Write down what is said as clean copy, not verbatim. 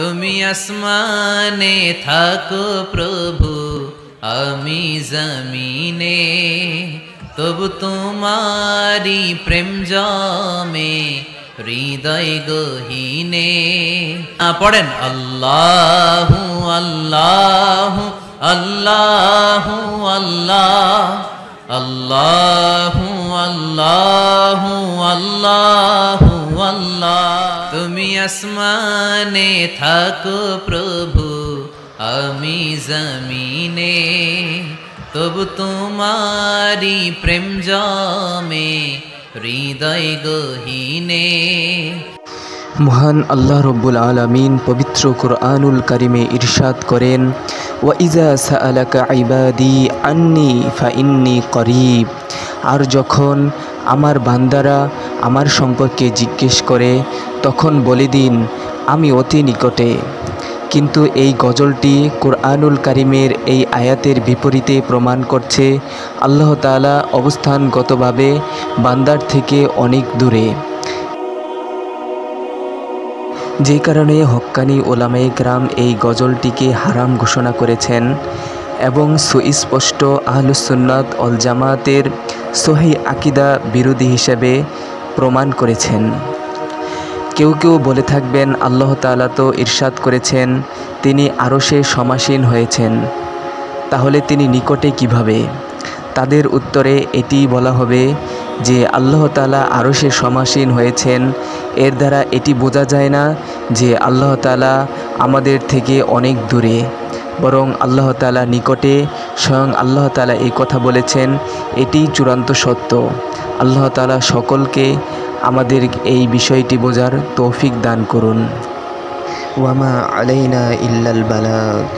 তুমি আসমানে থাকো প্রভু, আমি জমিনে, তবু তোমারি প্রেম জমে হৃদয় গহীনে। পড়েন আল্লাহু আল্লাহু আল্লাহু আল্লাহ, আল্লাহু আল্লাহু আল্লাহু আল্লাহ। তুমি আসমানে থাকো প্রভু, আমি জমিনে, তবু তোমারি প্রেম জমে হৃদয় গহীনে। মহান আল্লাহ রব্বুল আলামিন পবিত্র কুরআনুল কারিমে ইরশাদ করেন, ওয়া ইজা সাআলাকা ইবাদি আন্নি ফাইন্নি করিব। আর যখন আমার বান্দারা আমার সম্পর্কে জিজ্ঞেস করে তখন বলে দিন আমি অতি নিকটে। কিন্তু এই গজলটি কুরআনুল কারিমের এই আয়াতের বিপরীতে প্রমাণ করছে আল্লাহ তাআলা অবস্থানগতভাবে বান্দার থেকে অনেক দূরে। যে কারণে হক্কানি ওলামায়ে কেরাম এই গজলটিকে হারাম ঘোষণা করেছেন এবং সুস্পষ্ট আহলুস সুন্নাত ওয়াল জামাতের সহিহ আকীদা বিরোধী হিসেবে প্রমাণ করেছেন। কেউ কেউ বলে থাকবেন আল্লাহ তাআলা তো ইরশাদ করেছেন তিনি আরশে সমাসীন হয়েছেন, তাহলে তিনি নিকটে কিভাবে? তাদের উত্তরে এটি বলা হবে যে আল্লাহ তাআলা আরশে সমাসীন হয়েছেন, এর দ্বারা এটি বোঝা যায় না যে আল্লাহ তাআলা আমাদের থেকে অনেক দূরে, বরং আল্লাহ তাআলা নিকটে। স্বয়ং আল্লাহ তাআলা এই কথা বলেছেন, এটি চূড়ান্ত সত্য। আল্লাহ তাআলা সকলকে আমাদের এই বিষয়টি বোঝার তৌফিক দান করুন। ওয়ামা আলাইনা ইল্লাল বালাগ।